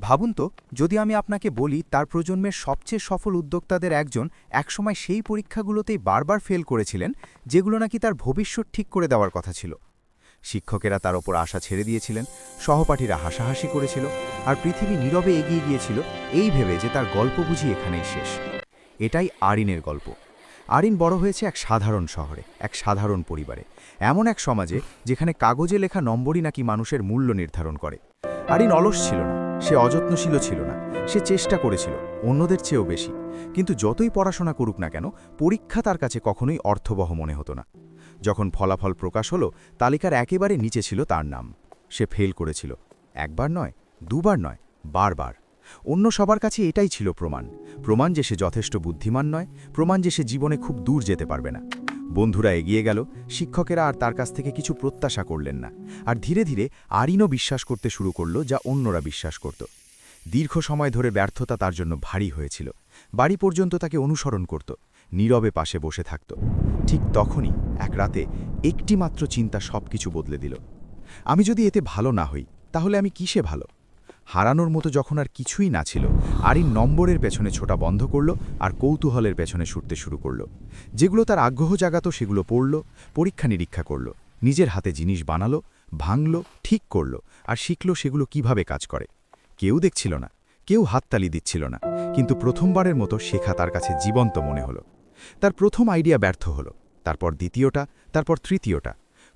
ভাবুন তো, যদি আমি আপনাকে বলি তার প্রজন্মের সবচেয়ে সফল উদ্যোক্তাদের একজন একসময় সেই পরীক্ষাগুলোতেই বারবার ফেল করেছিলেন, যেগুলো নাকি তার ভবিষ্যৎ ঠিক করে দেওয়ার কথা ছিল। শিক্ষকেরা তার ওপর আশা ছেড়ে দিয়েছিলেন, সহপাঠীরা হাসাহাসি করেছিল, আর পৃথিবী নীরবে এগিয়ে গিয়েছিল এই ভেবে যে তার গল্প বুঝি এখানেই শেষ। এটাই আরিনের গল্প। আরিন বড় হয়েছে এক সাধারণ শহরে, এক সাধারণ পরিবারে, এমন এক সমাজে যেখানে কাগজে লেখা নম্বরই নাকি মানুষের মূল্য নির্ধারণ করে। আরিন অলস ছিল না, সে অযত্নশীল ছিল না, সে চেষ্টা করেছিল অন্যদের চেয়েও বেশি। কিন্তু যতই পড়াশোনা করুক না কেন, পরীক্ষা তার কাছে কখনোই অর্থবহ মনে হতো না। যখন ফলাফল প্রকাশ হলো, তালিকার একেবারে নিচে ছিল তার নাম। সে ফেল করেছিল, একবার নয়, দুবার নয়, বারবার। অন্য সবার কাছে এটাই ছিল প্রমাণ, প্রমাণ যে সে যথেষ্ট বুদ্ধিমান নয়, প্রমাণ যে সে জীবনে খুব দূর যেতে পারবে না। বন্ধুরা এগিয়ে গেল, শিক্ষকেরা আর তার কাছ থেকে কিছু প্রত্যাশা করলেন না, আর ধীরে ধীরে আরিনও বিশ্বাস করতে শুরু করল যা অন্যরা বিশ্বাস করত। দীর্ঘ সময় ধরে ব্যর্থতা তার জন্য ভারী হয়েছিল। বাড়ি পর্যন্ত তাকে অনুসরণ করত, নীরবে পাশে বসে থাকত। ঠিক তখনই এক রাতে একটি মাত্র চিন্তা সবকিছু বদলে দিল। আমি যদি এতে ভালো না হই, তাহলে আমি কিসে ভালো? হারানোর মতো যখন আর কিছুই না ছিল, আরিন নম্বরের পেছনে ছোটা বন্ধ করল আর কৌতূহলের পেছনে ছুটতে শুরু করল। যেগুলো তার আগ্রহ জাগাতো সেগুলো পড়ল, পরীক্ষা নিরীক্ষা করল, নিজের হাতে জিনিস বানালো, ভাঙল, ঠিক করল, আর শিখল সেগুলো কিভাবে কাজ করে। কেউ দেখছিল না, কেউ হাততালি দিচ্ছিল না, কিন্তু প্রথমবারের মতো শেখা তার কাছে জীবন্ত মনে হলো। তার প্রথম আইডিয়া ব্যর্থ হলো, তারপর দ্বিতীয়টা, তারপর তৃতীয়টা।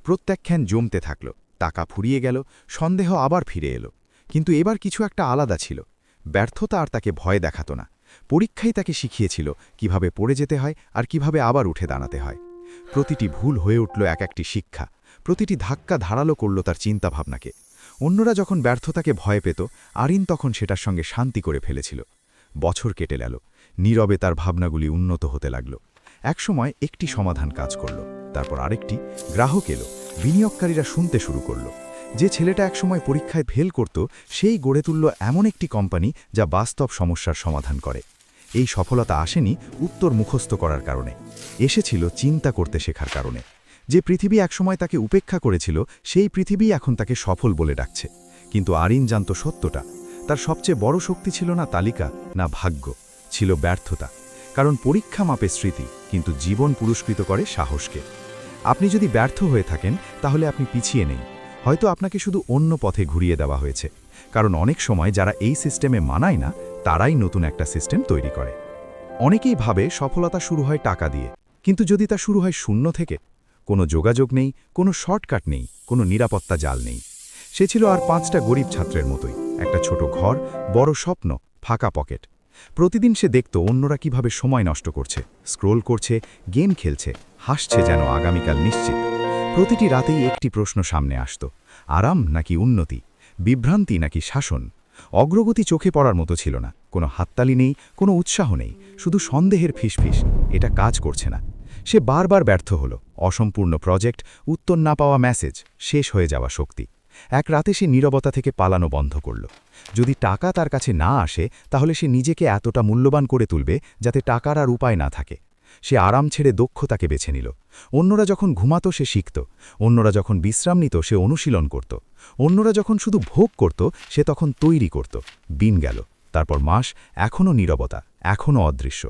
প্রত্যাখ্যান জমতে থাকল, টাকা ফুরিয়ে গেল, সন্দেহ আবার ফিরে এলো। কিন্তু এবার কিছু একটা আলাদা ছিল। ব্যর্থতা আর তাকে ভয় দেখাতো না, পরীক্ষাই তাকে শিখিয়েছিল কিভাবে পড়ে যেতে হয় আর কিভাবে আবার উঠে দাঁড়াতে হয়। প্রতিটি ভুল হয়ে উঠল এক একটি শিক্ষা, প্রতিটি ধাক্কা ধারালো করল তার চিন্তাভাবনাকে। অন্যরা যখন ব্যর্থতাকে ভয় পেত, আরিন তখন সেটার সঙ্গে শান্তি করে ফেলেছিল। বছর কেটে গেল, নীরবে তার ভাবনাগুলি উন্নত হতে লাগল। একসময় একটি সমাধান কাজ করল, তারপর আরেকটি। গ্রাহক এলো, বিনিয়োগকারীরা শুনতে শুরু করল। যে ছেলেটা একসময় পরীক্ষায় ফেল করত, সেই গড়ে তুলল এমন একটি কোম্পানি যা বাস্তব সমস্যার সমাধান করে। এই সফলতা আসেনি উত্তর মুখস্থ করার কারণে, এসেছিল চিন্তা করতে শেখার কারণে। যে পৃথিবী একসময় তাকে উপেক্ষা করেছিল, সেই পৃথিবী এখন তাকে সফল বলে ডাকছে। কিন্তু আরিন জানত সত্যটা, তার সবচেয়ে বড় শক্তি ছিল না তালিকা, না ভাগ্য, ছিল ব্যর্থতা। কারণ পরীক্ষা মাপে স্মৃতি, কিন্তু জীবন পুরস্কৃত করে সাহসকে। আপনি যদি ব্যর্থ হয়ে থাকেন, তাহলে আপনি পিছিয়ে নেই, হয়তো আপনাকে শুধু অন্য পথে ঘুরিয়ে দেওয়া হয়েছে। কারণ অনেক সময় যারা এই সিস্টেমে মানায় না, তারাই নতুন একটা সিস্টেম তৈরি করে। অনেকেই ভাবে সফলতা শুরু হয় টাকা দিয়ে, কিন্তু যদি তা শুরু হয় শূন্য থেকে, কোনো যোগাযোগ নেই, কোনো শর্টকাট নেই, কোনো নিরাপত্তা জাল নেই। সে ছিল আর 5টা গরিব ছাত্রের মতোই, একটা ছোট ঘর, বড় স্বপ্ন, ফাঁকা পকেট। প্রতিদিন সে দেখত অন্যরা কিভাবে সময় নষ্ট করছে, স্ক্রোল করছে, গেম খেলছে, হাসছে যেন আগামীকাল নিশ্চিত। প্রতিটি রাতেই একটি প্রশ্ন সামনে আসত, আরাম নাকি উন্নতি, বিভ্রান্তি নাকি শাসন। অগ্রগতি চোখে পড়ার মতো ছিল না, কোনো হাততালি নেই, কোনো উৎসাহ নেই, শুধু সন্দেহের ফিসফিস, এটা কাজ করছে না। সে বারবার ব্যর্থ হল, অসম্পূর্ণ প্রজেক্ট, উত্তর না পাওয়া মেসেজ, শেষ হয়ে যাওয়া শক্তি। এক রাতে সে নীরবতা থেকে পালানো বন্ধ করল। যদি টাকা তার কাছে না আসে, তাহলে সে নিজেকে এতটা মূল্যবান করে তুলবে যাতে টাকার আর উপায় না থাকে। সে আরাম ছেড়ে দক্ষতাকে বেছে নিল। অন্যরা যখন ঘুমাতো সে শিখত, অন্যরা যখন বিশ্রাম নিত সে অনুশীলন করত, অন্যরা যখন শুধু ভোগ করত সে তখন তৈরি করত। দিন গেল, তারপর মাস, এখনও নীরবতা, এখনও অদৃশ্য।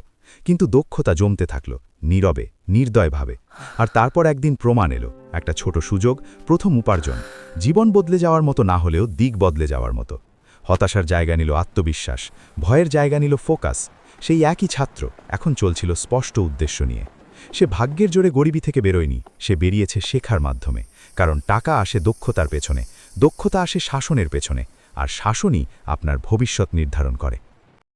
কিন্তু দক্ষতা জমতে থাকল, নীরবে, নির্দয়ভাবে। আর তারপর একদিন প্রমাণ এলো, একটা ছোট সুযোগ, প্রথম উপার্জন। জীবন বদলে যাওয়ার মতো না হলেও দিক বদলে যাওয়ার মতো। হতাশার জায়গা নিল আত্মবিশ্বাস, ভয়ের জায়গা নিল ফোকাস। সেই একই ছাত্র এখন চলছিল স্পষ্ট উদ্দেশ্য নিয়ে। সে ভাগ্যের জোরে গরিবী থেকে বেরোয়নি, সে বেরিয়েছে শেখার মাধ্যমে। কারণ টাকা আসে দক্ষতার পেছনে, দক্ষতা আসে শাসনের পেছনে, আর শাসনই আপনার ভবিষ্যৎ নির্ধারণ করে।